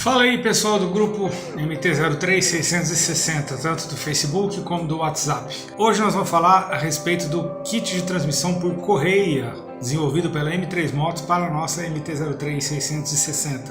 Fala aí pessoal do grupo MT-03-660, tanto do Facebook como do WhatsApp. Hoje nós vamos falar a respeito do kit de transmissão por correia, desenvolvido pela M3 Motos para a nossa MT-03-660.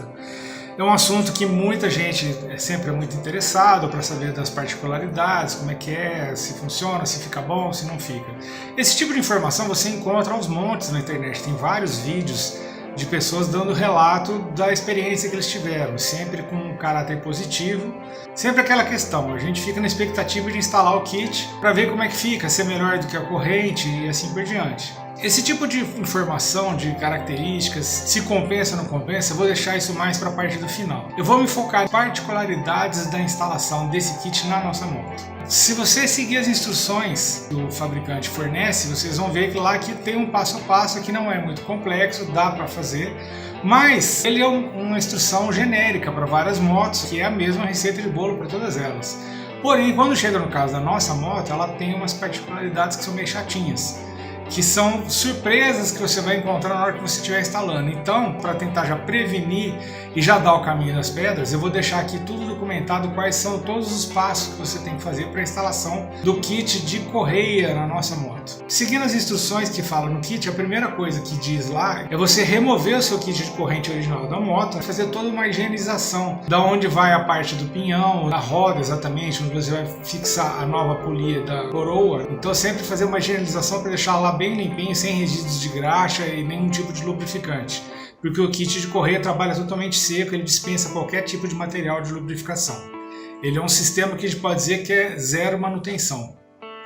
É um assunto que muita gente sempre é muito interessado para saber das particularidades, como é que é, se funciona, se fica bom, se não fica. Esse tipo de informação você encontra aos montes na internet, tem vários vídeos de pessoas dando relato da experiência que eles tiveram, sempre com um caráter positivo. Sempre aquela questão, a gente fica na expectativa de instalar o kit para ver como é que fica, se é melhor do que a corrente e assim por diante. Esse tipo de informação, de características, se compensa ou não compensa, eu vou deixar isso mais para a parte do final. Eu vou me focar em particularidades da instalação desse kit na nossa moto. Se você seguir as instruções que o fabricante fornece, vocês vão ver que lá que tem um passo a passo que não é muito complexo, dá para fazer, mas ele é uma instrução genérica para várias motos, que é a mesma receita de bolo para todas elas. Porém, quando chega no caso da nossa moto, ela tem umas particularidades que são meio chatinhas, que são surpresas que você vai encontrar na hora que você estiver instalando. Então, para tentar já prevenir e já dar o caminho das pedras, eu vou deixar aqui tudo documentado, quais são todos os passos que você tem que fazer para a instalação do kit de correia na nossa moto. Seguindo as instruções que falam no kit, a primeira coisa que diz lá é você remover o seu kit de corrente original da moto, fazer toda uma higienização, da onde vai a parte do pinhão, da roda exatamente, onde você vai fixar a nova polia da coroa. Então sempre fazer uma higienização para deixar lá bem limpinho, sem resíduos de graxa e nenhum tipo de lubrificante, porque o kit de correia trabalha totalmente seco, ele dispensa qualquer tipo de material de lubrificação. Ele é um sistema que a gente pode dizer que é zero manutenção,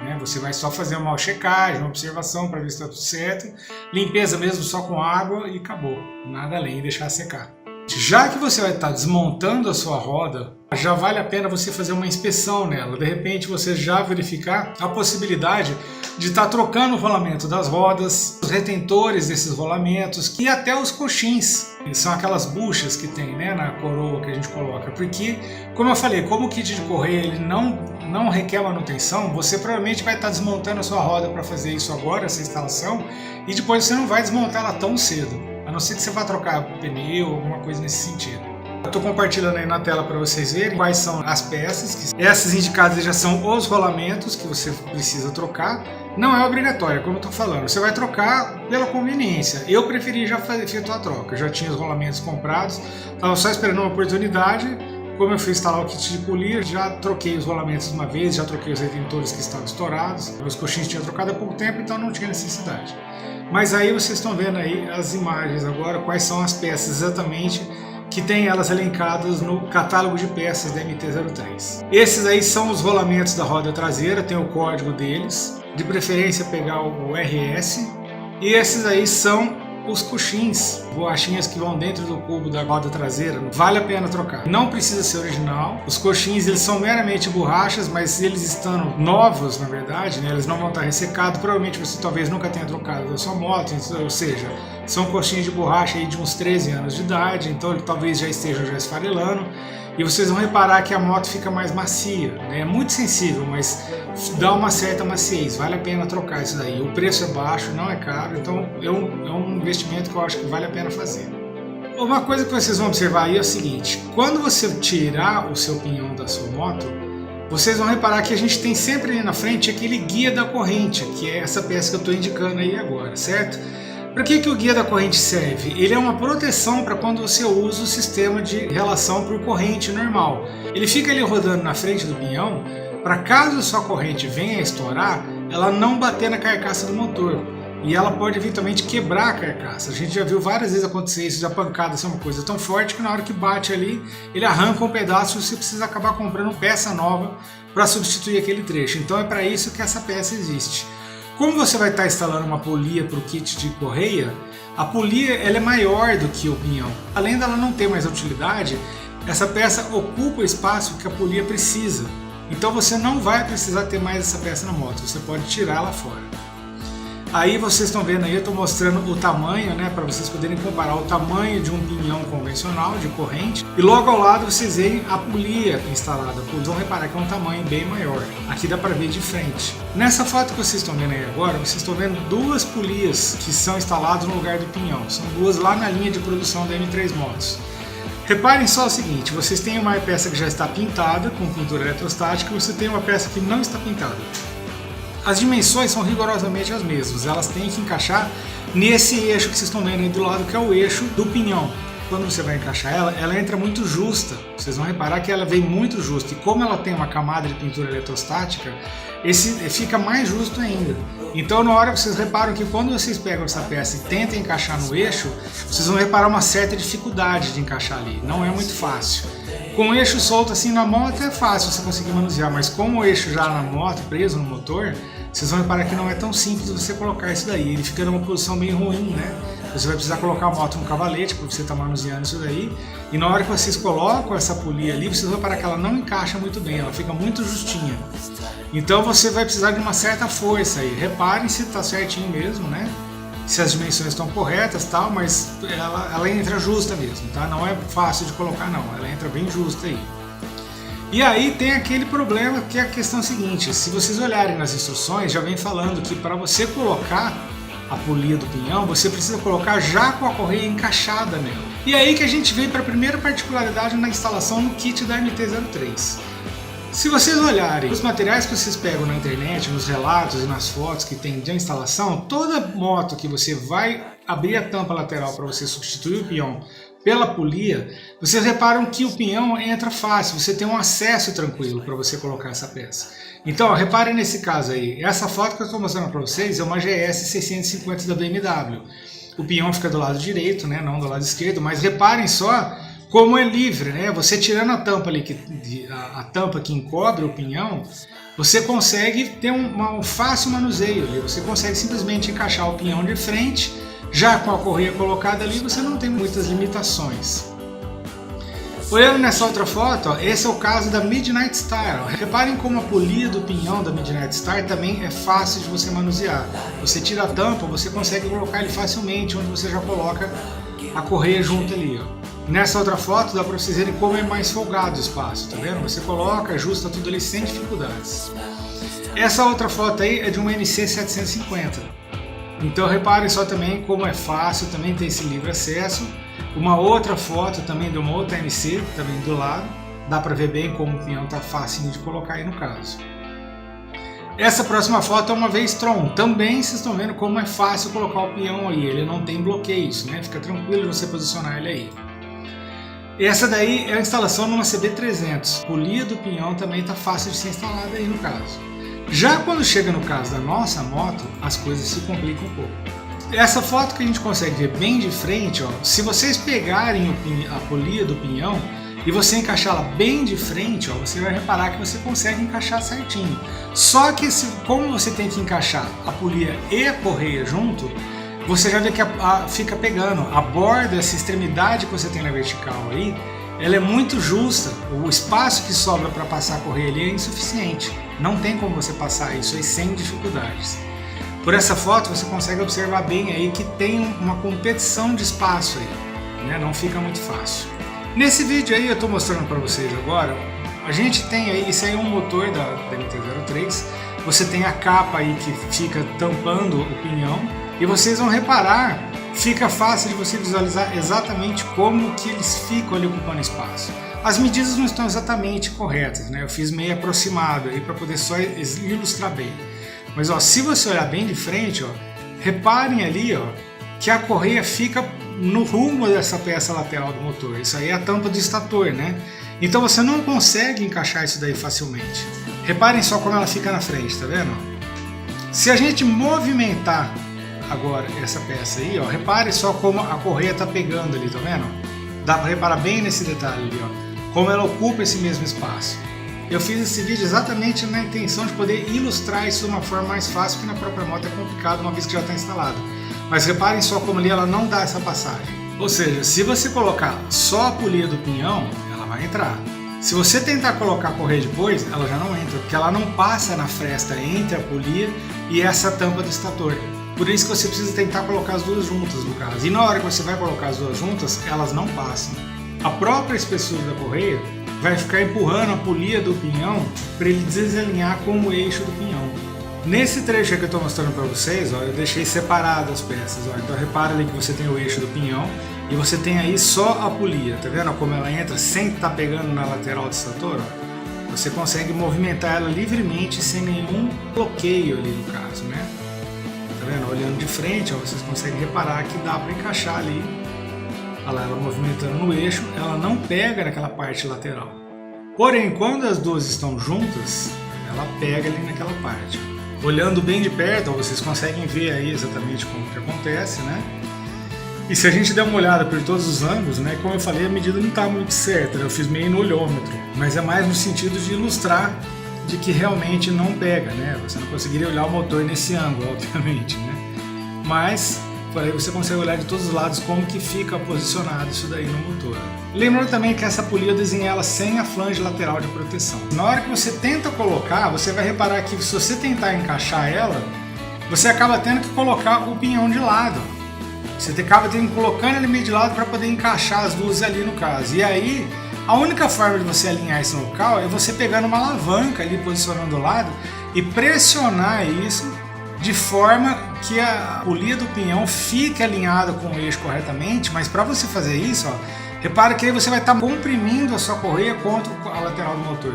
né? Você vai só fazer uma checagem, uma observação para ver se está tudo certo, limpeza mesmo só com água e acabou, nada além de deixar secar. Já que você vai estar desmontando a sua roda, já vale a pena você fazer uma inspeção nela. De repente você já verificar a possibilidade de estar trocando o rolamento das rodas, os retentores desses rolamentos e até os coxins. São aquelas buchas que tem, né, na coroa que a gente coloca. Porque, como eu falei, como o kit de correia ele não requer manutenção, você provavelmente vai estar desmontando a sua roda para fazer isso agora, essa instalação, e depois você não vai desmontar ela tão cedo. A não ser que você vá trocar pneu, alguma coisa nesse sentido. Eu estou compartilhando aí na tela para vocês verem quais são as peças. Essas indicadas já são os rolamentos que você precisa trocar. Não é obrigatório, como eu estou falando. Você vai trocar pela conveniência. Eu preferi já efetuar a troca. Eu já tinha os rolamentos comprados, estava só esperando uma oportunidade. Como eu fui instalar o kit de polia, já troquei os rolamentos uma vez, já troquei os retentores que estavam estourados. Os coxins tinham trocado há pouco tempo, então não tinha necessidade. Mas aí vocês estão vendo aí as imagens agora, quais são as peças exatamente que tem elas elencadas no catálogo de peças da MT-03. Esses aí são os rolamentos da roda traseira, tem o código deles, de preferência pegar o RS. E esses aí são os coxins, borrachinhas que vão dentro do cubo da roda traseira, vale a pena trocar. Não precisa ser original, os coxins eles são meramente borrachas, mas eles estando novos, na verdade, né, eles não vão estar ressecados, provavelmente você talvez nunca tenha trocado da sua moto, ou seja, são coxins de borracha aí de uns 13 anos de idade, então ele talvez já esteja já esfarelando. E vocês vão reparar que a moto fica mais macia, né? É muito sensível, mas dá uma certa maciez, vale a pena trocar isso daí. O preço é baixo, não é caro, então é um investimento que eu acho que vale a pena fazer. Uma coisa que vocês vão observar aí é o seguinte, quando você tirar o seu pinhão da sua moto, vocês vão reparar que a gente tem sempre ali na frente aquele guia da corrente, que é essa peça que eu estou indicando aí agora, certo? Para que o guia da corrente serve? Ele é uma proteção para quando você usa o sistema de relação por corrente normal. Ele fica ali rodando na frente do pinhão, para caso a sua corrente venha a estourar, ela não bater na carcaça do motor. E ela pode eventualmente quebrar a carcaça. A gente já viu várias vezes acontecer isso, a pancada ser uma coisa tão forte que na hora que bate ali, ele arranca um pedaço e você precisa acabar comprando peça nova para substituir aquele trecho. Então é para isso que essa peça existe. Como você vai estar instalando uma polia para o kit de correia, a polia ela é maior do que o pinhão. Além dela não ter mais utilidade, essa peça ocupa o espaço que a polia precisa. Então você não vai precisar ter mais essa peça na moto, você pode tirá-la fora. Aí vocês estão vendo aí, eu estou mostrando o tamanho, né, para vocês poderem comparar o tamanho de um pinhão convencional de corrente. E logo ao lado vocês veem a polia instalada. Vocês vão reparar que é um tamanho bem maior. Aqui dá para ver de frente. Nessa foto que vocês estão vendo aí agora, vocês estão vendo duas polias que são instaladas no lugar do pinhão. São duas lá na linha de produção da M3 Motos. Reparem só o seguinte, vocês têm uma peça que já está pintada com pintura eletrostática e você tem uma peça que não está pintada. As dimensões são rigorosamente as mesmas, elas têm que encaixar nesse eixo que vocês estão vendo aí do lado, que é o eixo do pinhão. Quando você vai encaixar ela entra muito justa. Vocês vão reparar que ela vem muito justa. E como ela tem uma camada de pintura eletrostática, fica mais justo ainda. Então na hora vocês reparam que quando vocês pegam essa peça e tentam encaixar no eixo, vocês vão reparar uma certa dificuldade de encaixar ali. Não é muito fácil. Com o eixo solto assim na moto é fácil você conseguir manusear, mas com o eixo já na moto, preso no motor, vocês vão reparar que não é tão simples você colocar isso daí. Ele fica numa posição bem ruim, né? Você vai precisar colocar a moto no cavalete porque você está manuseando isso daí. E na hora que vocês colocam essa polia ali, vocês vão reparar que ela não encaixa muito bem, ela fica muito justinha. Então você vai precisar de uma certa força aí. Reparem se está certinho mesmo, né? Se as dimensões estão corretas e tal, mas ela entra justa mesmo, tá? Não é fácil de colocar não, ela entra bem justa aí. E aí tem aquele problema que é a questão seguinte, se vocês olharem nas instruções, já vem falando que para você colocar a polia do pinhão, você precisa colocar já com a correia encaixada nela. E aí que a gente vem para a primeira particularidade na instalação no kit da MT-03. Se vocês olharem os materiais que vocês pegam na internet, nos relatos e nas fotos que tem de instalação, toda moto que você vai abrir a tampa lateral para você substituir o pinhão pela polia, vocês reparam que o pinhão entra fácil, você tem um acesso tranquilo para você colocar essa peça. Então, reparem nesse caso aí, essa foto que eu estou mostrando para vocês é uma GS 650 da BMW. O pinhão fica do lado direito, né, não do lado esquerdo, mas reparem só como é livre, né? Você tirando a tampa ali, a tampa que encobre o pinhão, você consegue ter um fácil manuseio ali, você consegue simplesmente encaixar o pinhão de frente, já com a correia colocada ali, você não tem muitas limitações. Olhando nessa outra foto, ó, esse é o caso da Midnight Star. Ó. Reparem como a polia do pinhão da Midnight Star também é fácil de você manusear. Você tira a tampa, você consegue colocar ele facilmente, onde você já coloca a correia junto ali. Ó. Nessa outra foto dá para vocês verem como é mais folgado o espaço, tá vendo? Você coloca, ajusta tudo ali sem dificuldades. Essa outra foto aí é de um NC 750. Então reparem só também como é fácil, também tem esse livre acesso. Uma outra foto também de uma outra NC, também do lado. Dá para ver bem como o pinhão tá facinho de colocar aí no caso. Essa próxima foto é uma V-Strom. Também vocês estão vendo como é fácil colocar o pinhão aí. Ele não tem bloqueios, né? Fica tranquilo você posicionar ele aí. Essa daí é a instalação numa CB300. A polia do pinhão também está fácil de ser instalada aí no caso. Já quando chega no caso da nossa moto, as coisas se complicam um pouco. Essa foto que a gente consegue ver bem de frente, ó, se vocês pegarem a polia do pinhão e você encaixá-la bem de frente, ó, você vai reparar que você consegue encaixar certinho. Só que como você tem que encaixar a polia e a correia junto, você já vê que fica pegando. A borda, essa extremidade que você tem na vertical aí, ela é muito justa. O espaço que sobra para passar a correia ali é insuficiente. Não tem como você passar isso aí sem dificuldades. Por essa foto você consegue observar bem aí que tem uma competição de espaço aí, né? Não fica muito fácil. Nesse vídeo aí eu estou mostrando para vocês agora, a gente tem aí, isso aí é um motor da MT-03, você tem a capa aí que fica tampando o pinhão e vocês vão reparar, fica fácil de você visualizar exatamente como que eles ficam ali ocupando espaço. As medidas não estão exatamente corretas, né? Eu fiz meio aproximado aí para poder só ilustrar bem. Mas ó, se você olhar bem de frente, ó, reparem ali, ó, que a correia fica no rumo dessa peça lateral do motor. Isso aí é a tampa do estator, né? Então você não consegue encaixar isso daí facilmente. Reparem só como ela fica na frente, tá vendo? Se a gente movimentar agora essa peça aí, ó, repare só como a correia tá pegando ali, tá vendo? Dá para reparar bem nesse detalhe ali, ó, como ela ocupa esse mesmo espaço. Eu fiz esse vídeo exatamente na intenção de poder ilustrar isso de uma forma mais fácil, porque na própria moto é complicado uma vez que já está instalado. Mas reparem só como ali ela não dá essa passagem. Ou seja, se você colocar só a polia do pinhão, ela vai entrar. Se você tentar colocar a correia depois, ela já não entra, porque ela não passa na fresta entre a polia e essa tampa do estator. Por isso que você precisa tentar colocar as duas juntas no caso. E na hora que você vai colocar as duas juntas, elas não passam. A própria espessura da correia vai ficar empurrando a polia do pinhão para ele desalinhar com o eixo do pinhão. Nesse trecho aqui que eu estou mostrando para vocês, ó, eu deixei separado as peças. Ó, então repara ali que você tem o eixo do pinhão e você tem aí só a polia, tá vendo como ela entra sem estar pegando na lateral do estator? Você consegue movimentar ela livremente sem nenhum bloqueio ali no caso, né? Tá vendo? Olhando de frente, ó, vocês conseguem reparar que dá para encaixar ali. Olha lá, ela movimentando no eixo, ela não pega naquela parte lateral. Porém, quando as duas estão juntas, ela pega ali naquela parte. Olhando bem de perto, ó, vocês conseguem ver aí exatamente como que acontece, né? E se a gente der uma olhada por todos os ângulos, né, como eu falei, a medida não está muito certa, né? Eu fiz meio no olhômetro, mas é mais no sentido de ilustrar de que realmente não pega, né? Você não conseguiria olhar o motor nesse ângulo, obviamente, né? Mas por aí você consegue olhar de todos os lados como que fica posicionado isso daí no motor. Lembrando também que essa polia eu desenhei ela sem a flange lateral de proteção. Na hora que você tenta colocar, você vai reparar que se você tentar encaixar ela, você acaba tendo que colocar o pinhão de lado. Você acaba tendo que colocar ele meio de lado para poder encaixar as duas ali no caso. E aí, a única forma de você alinhar esse local é você pegando uma alavanca ali, posicionando do lado e pressionar isso de forma que a polia do pinhão fique alinhada com o eixo corretamente. Mas para você fazer isso, ó, repara que aí você vai estar comprimindo a sua correia contra a lateral do motor.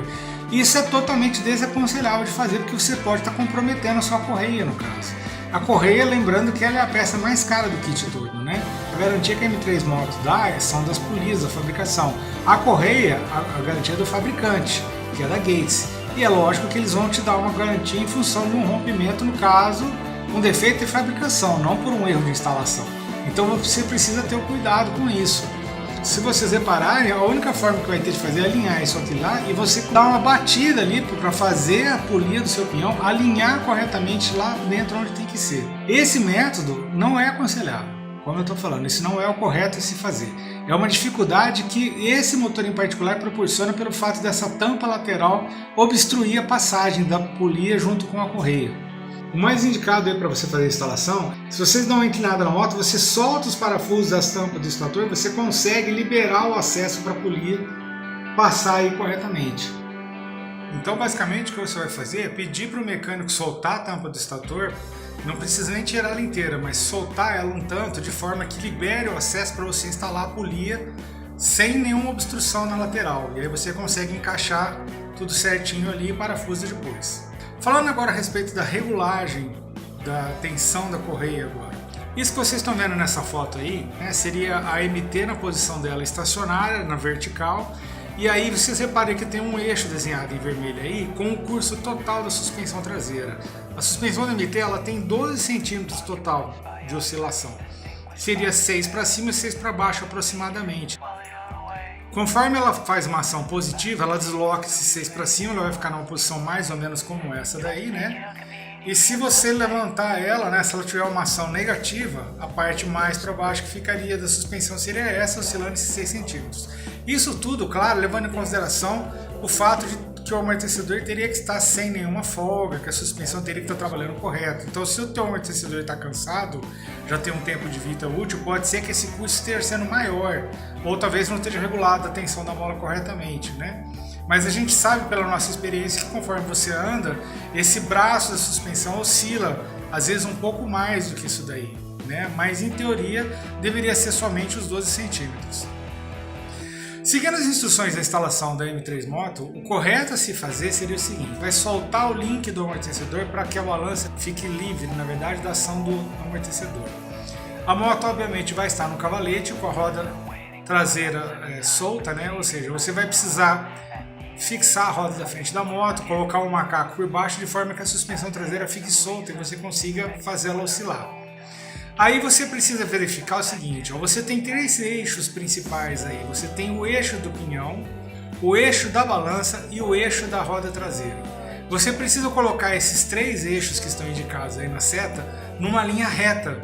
Isso é totalmente desaconselhável de fazer, porque você pode estar comprometendo a sua correia no caso. A correia, lembrando que ela é a peça mais cara do kit todo, né? A garantia que a M3 Moto dá são das polias da fabricação. A correia, a garantia é do fabricante, que é da Gates. E é lógico que eles vão te dar uma garantia em função de um rompimento, no caso, um defeito de fabricação, não por um erro de instalação. Então você precisa ter o cuidado com isso. Se vocês repararem, a única forma que vai ter de fazer é alinhar isso aqui lá e você dar uma batida ali para fazer a polia do seu pinhão alinhar corretamente lá dentro onde tem que ser. Esse método não é aconselhável, como eu estou falando, isso não é o correto a se fazer. É uma dificuldade que esse motor em particular proporciona pelo fato dessa tampa lateral obstruir a passagem da polia junto com a correia. O mais indicado aí para você fazer a instalação, se vocês dão uma inclinada na moto, você solta os parafusos das tampas do estator, você consegue liberar o acesso para a polia passar aí corretamente. Então basicamente o que você vai fazer é pedir para o mecânico soltar a tampa do estator, não precisa nem tirar ela inteira, mas soltar ela um tanto de forma que libere o acesso para você instalar a polia sem nenhuma obstrução na lateral. E aí você consegue encaixar tudo certinho ali e parafusa depois. Falando agora a respeito da regulagem da tensão da correia agora. Isso que vocês estão vendo nessa foto aí, né, seria a MT na posição dela estacionária, na vertical. E aí vocês reparem que tem um eixo desenhado em vermelho aí com o curso total da suspensão traseira. A suspensão da MT ela tem 12 centímetros total de oscilação. Seria 6 para cima e 6 para baixo aproximadamente. Conforme ela faz uma ação positiva, ela desloca esse 6 para cima, ela vai ficar numa posição mais ou menos como essa daí, né? E se você levantar ela, né, se ela tiver uma ação negativa, a parte mais para baixo que ficaria da suspensão seria essa, oscilando esses 6 centímetros. Isso tudo, claro, levando em consideração o fato de que o amortecedor teria que estar sem nenhuma folga, que a suspensão teria que estar trabalhando correto. Então, se o teu amortecedor está cansado, já tem um tempo de vida útil, pode ser que esse custo esteja sendo maior, ou talvez não esteja regulado a tensão da mola corretamente, né? Mas a gente sabe pela nossa experiência que conforme você anda, esse braço da suspensão oscila, às vezes um pouco mais do que isso daí, né? Mas em teoria deveria ser somente os 12 centímetros. Seguindo as instruções da instalação da M3 Moto, o correto a se fazer seria o seguinte: vai soltar o link do amortecedor para que a balança fique livre, na verdade, da ação do amortecedor. A moto obviamente vai estar no cavalete com a roda traseira solta, né? Ou seja, você vai precisar fixar a roda da frente da moto, colocar um macaco por baixo de forma que a suspensão traseira fique solta e você consiga fazer ela oscilar. Aí você precisa verificar o seguinte, ó, você tem 3 eixos principais aí, você tem o eixo do pinhão, o eixo da balança e o eixo da roda traseira. Você precisa colocar esses 3 eixos que estão indicados aí na seta numa linha reta.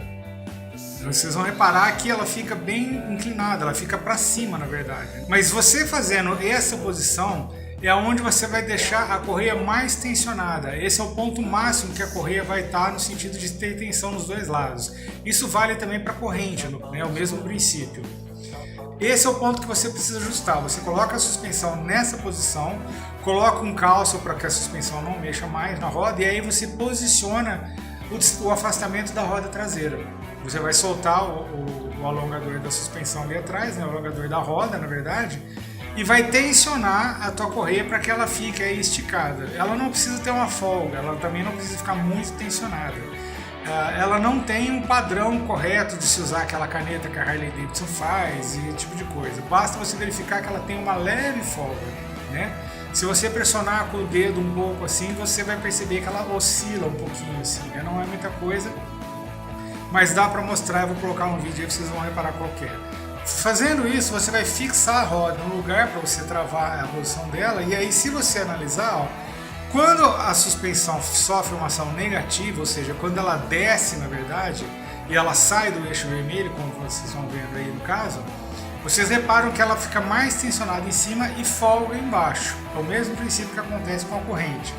Vocês vão reparar que ela fica bem inclinada, ela fica para cima na verdade. Mas você fazendo essa posição é onde você vai deixar a correia mais tensionada. Esse é o ponto máximo que a correia vai estar no sentido de ter tensão nos dois lados. Isso vale também para a corrente, né? É o mesmo princípio. Esse é o ponto que você precisa ajustar. Você coloca a suspensão nessa posição, coloca um calço para que a suspensão não mexa mais na roda e aí você posiciona o afastamento da roda traseira. Você vai soltar o o alongador da suspensão ali atrás, né, o alongador da roda, na verdade, e vai tensionar a tua correia para que ela fique aí esticada. Ela não precisa ter uma folga, ela também não precisa ficar muito tensionada. Ela não tem um padrão correto de se usar aquela caneta que a Harley Davidson faz e esse tipo de coisa. Basta você verificar que ela tem uma leve folga, né? Se você pressionar com o dedo um pouco assim, você vai perceber que ela oscila um pouquinho assim, né? Não é muita coisa, mas dá para mostrar. Eu vou colocar um vídeo aí, vocês vão reparar qual que é. Fazendo isso, você vai fixar a roda no lugar para você travar a posição dela, e aí se você analisar, ó, quando a suspensão sofre uma ação negativa, ou seja, quando ela desce, na verdade, e ela sai do eixo vermelho, como vocês vão vendo aí no caso, vocês reparam que ela fica mais tensionada em cima e folga embaixo. É o mesmo princípio que acontece com a corrente.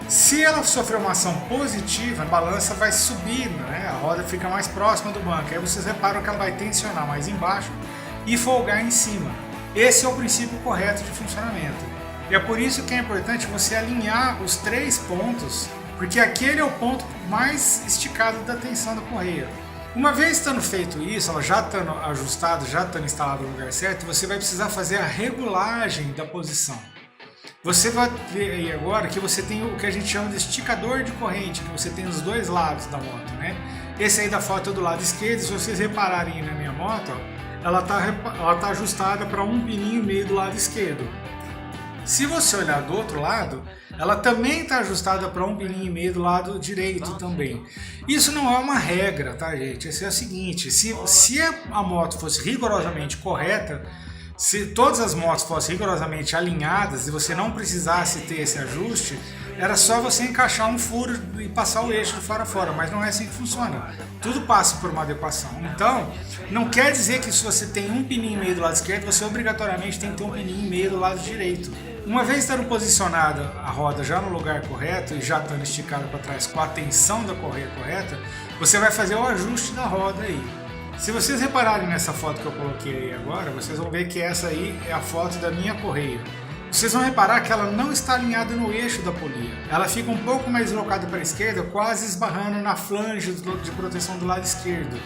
Se ela sofrer uma ação positiva, a balança vai subindo, né? A roda fica mais próxima do banco. Aí vocês reparam que ela vai tensionar mais embaixo e folgar em cima. Esse é o princípio correto de funcionamento. E é por isso que é importante você alinhar os 3 pontos, porque aquele é o ponto mais esticado da tensão da correia. Uma vez estando feito isso, ela já estando ajustada, já estando instalada no lugar certo, você vai precisar fazer a regulagem da posição. Você vai ver aí agora que você tem o que a gente chama de esticador de corrente, que você tem os 2 lados da moto, né? Esse aí da foto é do lado esquerdo. Se vocês repararem na minha moto, ó, ela tá ajustada para 1,5 pininho do lado esquerdo. Se você olhar do outro lado, ela também está ajustada para 1,5 pininho do lado direito também. Isso não é uma regra, tá, gente? Isso é o seguinte: se a moto fosse rigorosamente correta, se todas as motos fossem rigorosamente alinhadas e você não precisasse ter esse ajuste, era só você encaixar um furo e passar o eixo de fora a fora, mas não é assim que funciona. Tudo passa por uma adequação. Então, não quer dizer que se você tem 1,5 pininho do lado esquerdo, você obrigatoriamente tem que ter 1,5 pininho do lado direito. Uma vez estando posicionada a roda já no lugar correto e já estando esticada para trás com a tensão da correia correta, você vai fazer o ajuste da roda aí. Se vocês repararem nessa foto que eu coloquei aí agora, vocês vão ver que essa aí é a foto da minha correia. Vocês vão reparar que ela não está alinhada no eixo da polia. Ela fica um pouco mais deslocada para a esquerda, quase esbarrando na flange de proteção do lado esquerdo.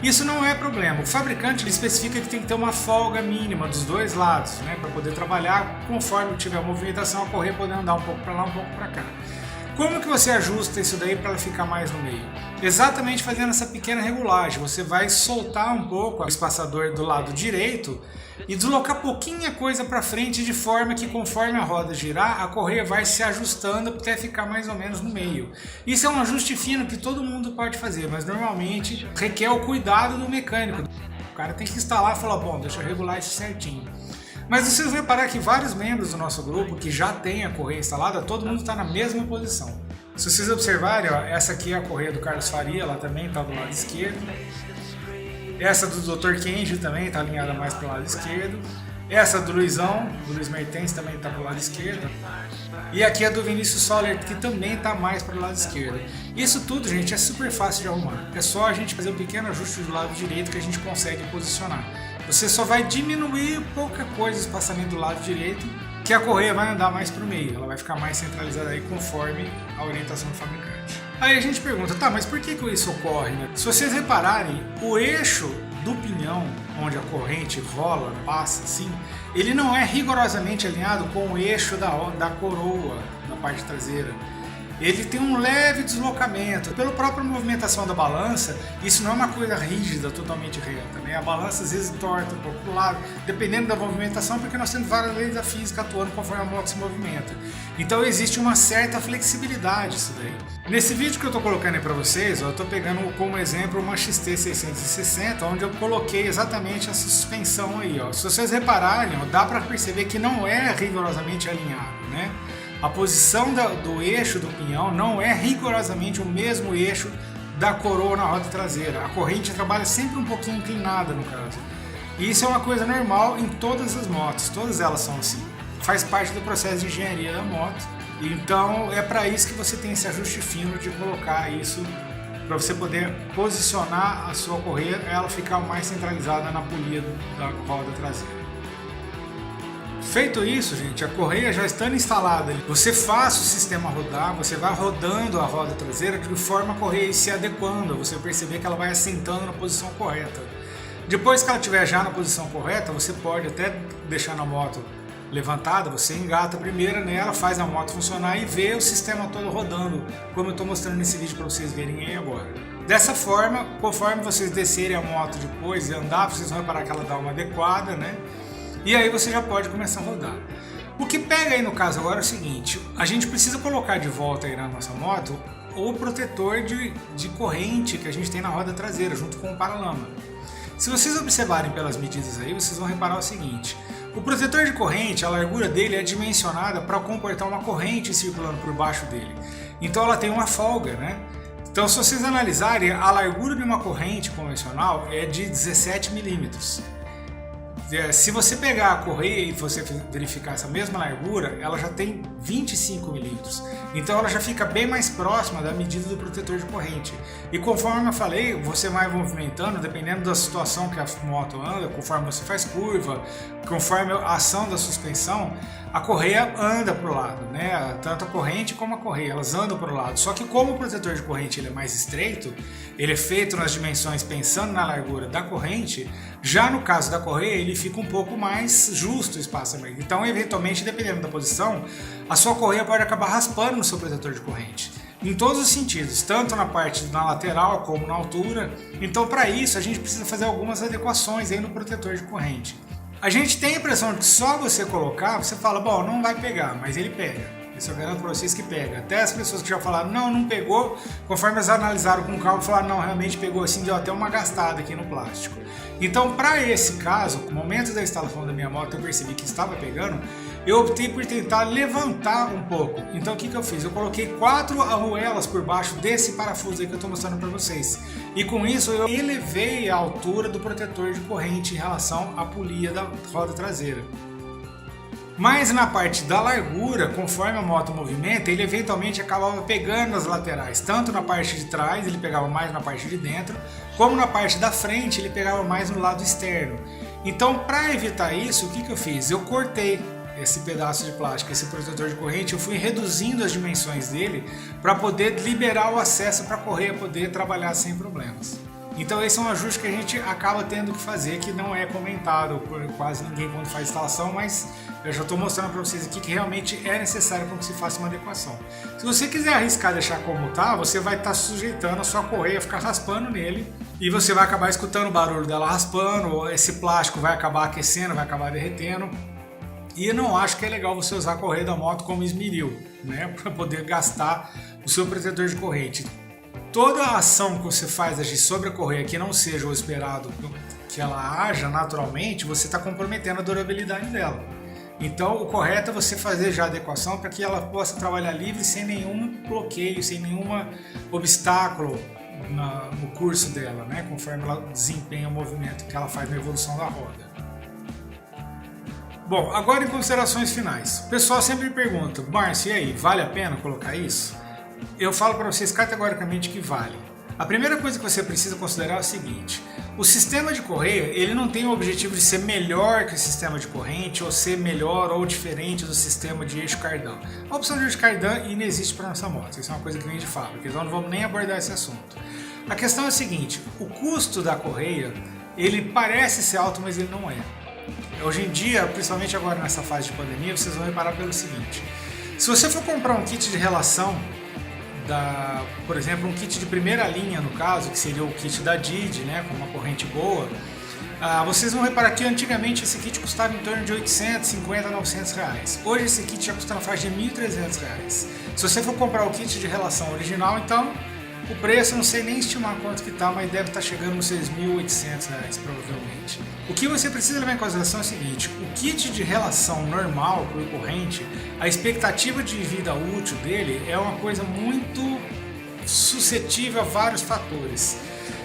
Isso não é problema. O fabricante ele especifica que tem que ter uma folga mínima dos 2 lados, né, para poder trabalhar conforme tiver a movimentação, a correia poder andar um pouco para lá, um pouco para cá. Como que você ajusta isso daí para ela ficar mais no meio? Exatamente fazendo essa pequena regulagem. Você vai soltar um pouco o espaçador do lado direito e deslocar pouquinha coisa para frente, de forma que conforme a roda girar, a correia vai se ajustando até ficar mais ou menos no meio. Isso é um ajuste fino que todo mundo pode fazer, mas normalmente requer o cuidado do mecânico. O cara tem que instalar e falar, bom, deixa eu regular isso certinho. Mas vocês vão reparar que vários membros do nosso grupo que já tem a correia instalada, todo mundo está na mesma posição. Se vocês observarem, ó, essa aqui é a correia do Carlos Faria, ela também está do lado esquerdo. Essa do Dr. Kenji também está alinhada mais para o lado esquerdo. Essa do Luizão, do Luiz Mertens, também está para o lado esquerdo. E aqui a do Vinícius Soler, que também está mais para o lado esquerdo. Isso tudo, gente, é super fácil de arrumar. É só a gente fazer um pequeno ajuste do lado direito que a gente consegue posicionar. Você só vai diminuir pouca coisa o espaçamento do lado direito, que a correia vai andar mais para o meio. Ela vai ficar mais centralizada aí conforme a orientação do fabricante. Aí a gente pergunta, tá, mas por que isso ocorre, né? Se vocês repararem, o eixo do pinhão, onde a corrente rola, passa assim, ele não é rigorosamente alinhado com o eixo da coroa, da parte traseira. Ele tem um leve deslocamento. Pela própria movimentação da balança, isso não é uma coisa rígida, totalmente reta, né? A balança às vezes torta um pouco para o lado, dependendo da movimentação, porque nós temos várias leis da física atuando conforme a moto se movimenta. Então existe uma certa flexibilidade isso daí. Nesse vídeo que eu estou colocando aí para vocês, eu estou pegando como exemplo uma XT660, onde eu coloquei exatamente essa suspensão aí. Ó. Se vocês repararem, ó, dá para perceber que não é rigorosamente alinhado, né? A posição do eixo do pinhão não é rigorosamente o mesmo eixo da coroa na roda traseira. A corrente trabalha sempre um pouquinho inclinada, no caso. E isso é uma coisa normal em todas as motos, todas elas são assim. Faz parte do processo de engenharia da moto. Então é para isso que você tem esse ajuste fino de colocar isso, para você poder posicionar a sua correia, ela ficar mais centralizada na polia da roda traseira. Feito isso, gente, a correia já estando instalada, você faz o sistema rodar, você vai rodando a roda traseira de forma a correia se adequando, você perceber que ela vai assentando na posição correta. Depois que ela estiver já na posição correta, você pode até deixar a moto levantada, você engata a primeira nela, faz a moto funcionar e vê o sistema todo rodando, como eu estou mostrando nesse vídeo para vocês verem aí agora. Dessa forma, conforme vocês descerem a moto depois e andar, vocês vão reparar que ela dá uma adequada, né? E aí você já pode começar a rodar. O que pega aí no caso agora é o seguinte, a gente precisa colocar de volta aí na nossa moto o protetor de corrente que a gente tem na roda traseira, junto com o paralama. Se vocês observarem pelas medidas aí, vocês vão reparar o seguinte, o protetor de corrente, a largura dele é dimensionada para comportar uma corrente circulando por baixo dele. Então ela tem uma folga, né? Então se vocês analisarem, a largura de uma corrente convencional é de 17 milímetros. Se você pegar a correia e você verificar essa mesma largura, ela já tem 25 milímetros. Então ela já fica bem mais próxima da medida do protetor de corrente. E conforme eu falei, você vai movimentando, dependendo da situação que a moto anda, conforme você faz curva, conforme a ação da suspensão, a correia anda para o lado, né? Tanto a corrente como a correia, elas andam para o lado. Só que como o protetor de corrente ele é mais estreito, ele é feito nas dimensões pensando na largura da corrente, já no caso da correia ele fica um pouco mais justo o espaço. Então, eventualmente, dependendo da posição, a sua correia pode acabar raspando no seu protetor de corrente. Em todos os sentidos, tanto na parte na lateral como na altura. Então, para isso, a gente precisa fazer algumas adequações aí no protetor de corrente. A gente tem a impressão de que só você colocar, você fala, bom, não vai pegar, mas ele pega. Isso eu garanto para vocês que pega. Até as pessoas que já falaram, não pegou, conforme elas analisaram com calma, falaram, não, realmente pegou assim, deu até uma gastada aqui no plástico. Então, para esse caso, no momento da instalação da minha moto, eu percebi que estava pegando, eu optei por tentar levantar um pouco. Então, o que eu fiz? Eu coloquei 4 arruelas por baixo desse parafuso aí que eu estou mostrando para vocês. E com isso, eu elevei a altura do protetor de corrente em relação à polia da roda traseira. Mas na parte da largura, conforme a moto movimenta, ele eventualmente acabava pegando nas laterais, tanto na parte de trás, ele pegava mais na parte de dentro, como na parte da frente, ele pegava mais no lado externo. Então, para evitar isso, o que eu fiz? Eu cortei esse pedaço de plástico, esse protetor de corrente, eu fui reduzindo as dimensões dele para poder liberar o acesso para a correia poder trabalhar sem problemas. Então esse é um ajuste que a gente acaba tendo que fazer, que não é comentado por quase ninguém quando faz instalação, mas eu já estou mostrando para vocês aqui que realmente é necessário para que se faça uma adequação. Se você quiser arriscar deixar como está, você vai estar sujeitando a sua correia a ficar raspando nele e você vai acabar escutando o barulho dela raspando, esse plástico vai acabar aquecendo, vai acabar derretendo. E eu não acho que é legal você usar a correia da moto como esmeril, né, para poder gastar o seu protetor de corrente. Toda a ação que você faz agir sobre a correia que não seja o esperado que ela haja naturalmente, você está comprometendo a durabilidade dela. Então o correto é você fazer já a adequação para que ela possa trabalhar livre sem nenhum bloqueio, sem nenhum obstáculo no curso dela, né? Conforme ela desempenha o movimento que ela faz na evolução da roda. Bom, agora em considerações finais. O pessoal sempre pergunta, Márcio, e aí, vale a pena colocar isso? Eu falo para vocês categoricamente que vale. A primeira coisa que você precisa considerar é o seguinte, o sistema de correia ele não tem o objetivo de ser melhor que o sistema de corrente ou ser melhor ou diferente do sistema de eixo cardan. A opção de eixo cardan inexiste para nossa moto, isso é uma coisa que vem de fábrica, então não vamos nem abordar esse assunto. A questão é a seguinte, o custo da correia ele parece ser alto, mas ele não é. Hoje em dia, principalmente agora nessa fase de pandemia, vocês vão reparar pelo seguinte, se você for comprar um kit de relação por exemplo, um kit de primeira linha no caso, que seria o kit da Didi, né, com uma corrente boa, vocês vão reparar que antigamente esse kit custava em torno de 850 a 900 reais. Hoje esse kit já custa na faixa de 1.300 reais. Se você for comprar o kit de relação original, então o preço, não sei nem estimar quanto que tá, mas deve estar chegando nos 6.800 reais provavelmente. O que você precisa levar em consideração é o seguinte, o kit de relação normal por corrente, a expectativa de vida útil dele é uma coisa muito suscetível a vários fatores.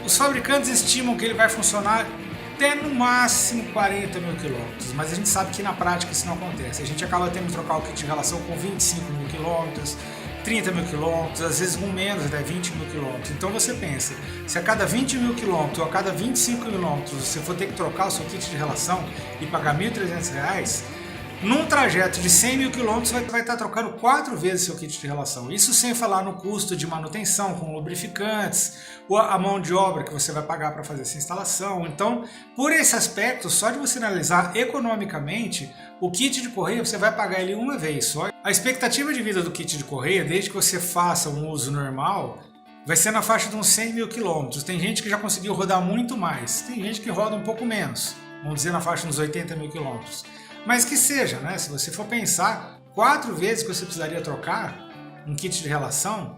Os fabricantes estimam que ele vai funcionar até no máximo 40 mil quilômetros, mas a gente sabe que na prática isso não acontece. A gente acaba tendo que trocar o kit de relação com 25 mil quilômetros, 30 mil quilômetros, às vezes com menos, até 20 mil quilômetros. Então você pensa, se a cada 20 mil quilômetros ou a cada 25 quilômetros você for ter que trocar o seu kit de relação e pagar 1.300 reais, Num trajeto de 100 mil quilômetros, você vai estar trocando 4 vezes seu kit de relação. Isso sem falar no custo de manutenção, com lubrificantes, ou a mão de obra que você vai pagar para fazer essa instalação. Então, por esse aspecto, só de você analisar economicamente, o kit de correia você vai pagar ele uma vez só. A expectativa de vida do kit de correia, desde que você faça um uso normal, vai ser na faixa de uns 100 mil quilômetros. Tem gente que já conseguiu rodar muito mais, tem gente que roda um pouco menos, vamos dizer na faixa de uns 80 mil quilômetros. Mas que seja, né? Se você for pensar, 4 vezes que você precisaria trocar um kit de relação,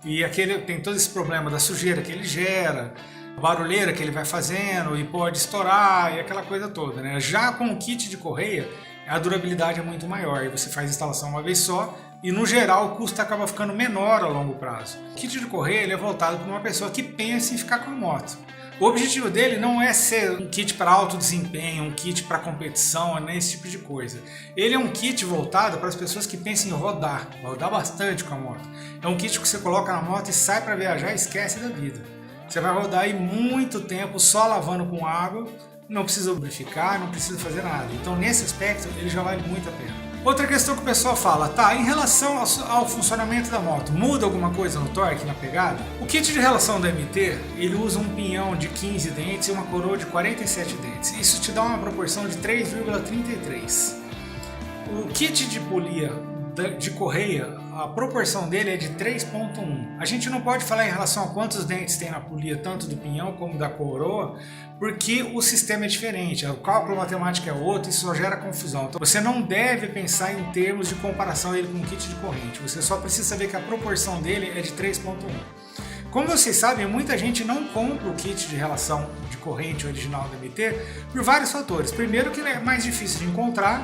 e aquele tem todo esse problema da sujeira que ele gera, a barulheira que ele vai fazendo e pode estourar e aquela coisa toda, né? Já com o kit de correia, a durabilidade é muito maior e você faz a instalação uma vez só e no geral o custo acaba ficando menor a longo prazo. O kit de correia ele é voltado para uma pessoa que pensa em ficar com a moto. O objetivo dele não é ser um kit para alto desempenho, um kit para competição, nem esse tipo de coisa. Ele é um kit voltado para as pessoas que pensam em rodar bastante com a moto. É um kit que você coloca na moto e sai para viajar e esquece da vida. Você vai rodar aí muito tempo só lavando com água, não precisa lubrificar, não precisa fazer nada. Então nesse aspecto ele já vale muito a pena. Outra questão que o pessoal fala, tá, em relação ao funcionamento da moto, muda alguma coisa no torque, na pegada? O kit de relação da MT, ele usa um pinhão de 15 dentes e uma coroa de 47 dentes. Isso te dá uma proporção de 3,33. O kit de polia de correia, a proporção dele é de 3,1. A gente não pode falar em relação a quantos dentes tem na polia, tanto do pinhão como da coroa, porque o sistema é diferente, o cálculo matemático é outro, isso só gera confusão. Então você não deve pensar em termos de comparação dele com o kit de corrente, você só precisa saber que a proporção dele é de 3,1. Como vocês sabem, muita gente não compra o kit de relação de corrente original da MT por vários fatores. Primeiro que ele é mais difícil de encontrar,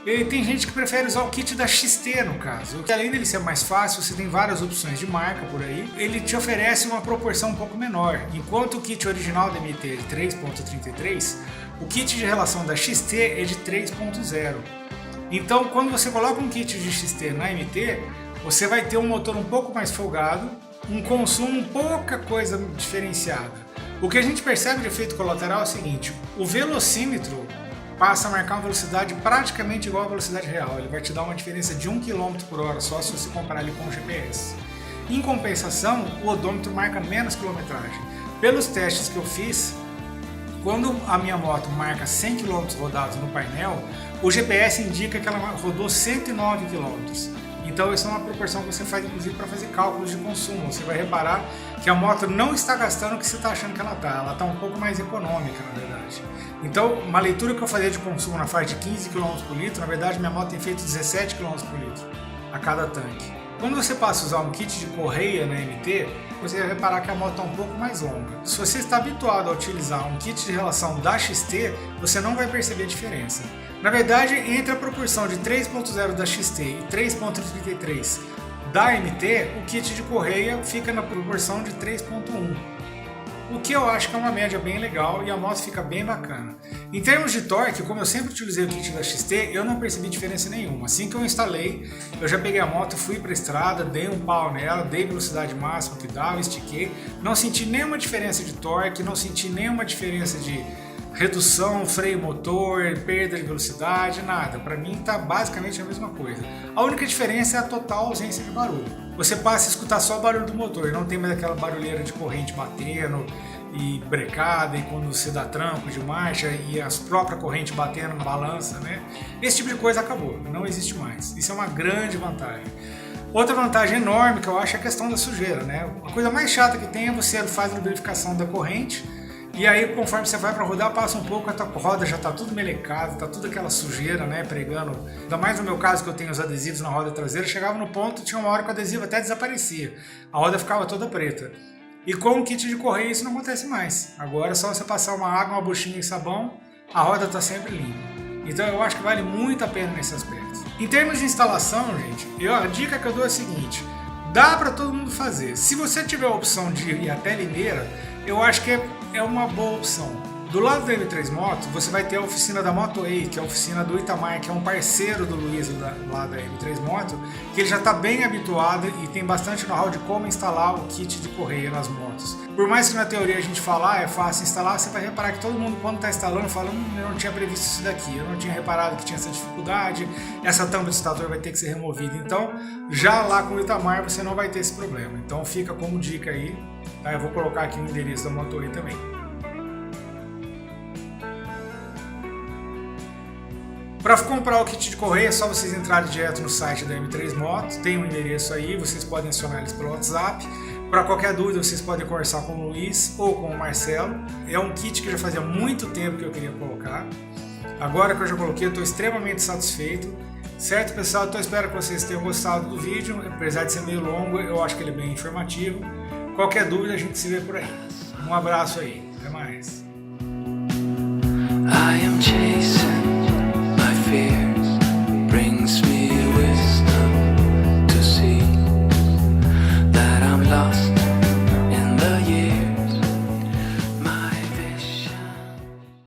e tem gente que prefere usar o kit da XT no caso, que além dele ser mais fácil, você tem várias opções de marca por aí, ele te oferece uma proporção um pouco menor, enquanto o kit original da MT é de 3.33, o kit de relação da XT é de 3.0. Então quando você coloca um kit de XT na MT, você vai ter um motor um pouco mais folgado, um consumo pouca coisa diferenciada. O que a gente percebe de efeito colateral é o seguinte, o velocímetro passa a marcar uma velocidade praticamente igual à velocidade real. Ele vai te dar uma diferença de 1 km por hora só se você comparar ele com o GPS. Em compensação, o odômetro marca menos quilometragem. Pelos testes que eu fiz, quando a minha moto marca 100 km rodados no painel, o GPS indica que ela rodou 109 km. Então essa é uma proporção que você faz inclusive para fazer cálculos de consumo. Você vai reparar que a moto não está gastando o que você está achando que ela está um pouco mais econômica na verdade. Então uma leitura que eu fazia de consumo na faixa de 15 km por litro, na verdade minha moto tem feito 17 km por litro a cada tanque. Quando você passa a usar um kit de correia na MT, você vai reparar que a moto está um pouco mais longa. Se você está habituado a utilizar um kit de relação da XT, você não vai perceber a diferença. Na verdade, entre a proporção de 3.0 da XT e 3.33 da MT, o kit de correia fica na proporção de 3.1. O que eu acho que é uma média bem legal e a moto fica bem bacana. Em termos de torque, como eu sempre utilizei o kit da XT, eu não percebi diferença nenhuma. Assim que eu instalei, eu já peguei a moto, fui para a estrada, dei um pau nela, dei velocidade máxima que dava, estiquei. Não senti nenhuma diferença de torque, não senti nenhuma diferença de redução, freio motor, perda de velocidade, nada. Para mim tá basicamente a mesma coisa. A única diferença é a total ausência de barulho. Você passa a escutar só o barulho do motor, não tem mais aquela barulheira de corrente batendo e brecada, e quando você dá tranco de marcha e as próprias correntes batendo na balança, né? Esse tipo de coisa acabou, não existe mais. Isso é uma grande vantagem. Outra vantagem enorme que eu acho é a questão da sujeira, né? A coisa mais chata que tem é você faz a lubrificação da corrente, e aí, conforme você vai para rodar, passa um pouco, a tua roda já está tudo melecada, está tudo aquela sujeira, né, pregando. Ainda mais no meu caso, que eu tenho os adesivos na roda traseira, chegava no ponto, tinha uma hora que o adesivo até desaparecia. A roda ficava toda preta. E com o kit de correia isso não acontece mais. Agora é só você passar uma água, uma buchinha e sabão, a roda está sempre limpa. Então eu acho que vale muito a pena nesse aspecto. Em termos de instalação, gente, a dica que eu dou é a seguinte: dá para todo mundo fazer. Se você tiver a opção de ir até Limeira, eu acho que é uma boa opção. Do lado da M3 Moto, você vai ter a oficina da Moto-E, que é a oficina do Itamar, que é um parceiro do Luiz lá da M3 Moto, que ele já está bem habituado e tem bastante know-how de como instalar o kit de correia nas motos. Por mais que na teoria a gente fala, é fácil instalar, você vai reparar que todo mundo quando está instalando fala, eu não tinha previsto isso daqui, eu não tinha reparado que tinha essa dificuldade, essa tampa de estator vai ter que ser removida. Então, já lá com o Itamar você não vai ter esse problema. Então fica como dica aí, tá? Eu vou colocar aqui o endereço da Moto-E também. Para comprar o kit de correia é só vocês entrarem direto no site da M3 Moto, tem um endereço aí, vocês podem acionar eles pelo WhatsApp. Para qualquer dúvida vocês podem conversar com o Luiz ou com o Marcelo. É um kit que já fazia muito tempo que eu queria colocar. Agora que eu já coloquei, eu estou extremamente satisfeito. Certo, pessoal? Então espero que vocês tenham gostado do vídeo. Apesar de ser meio longo, eu acho que ele é bem informativo. Qualquer dúvida a gente se vê por aí. Um abraço aí, até mais. I am chasing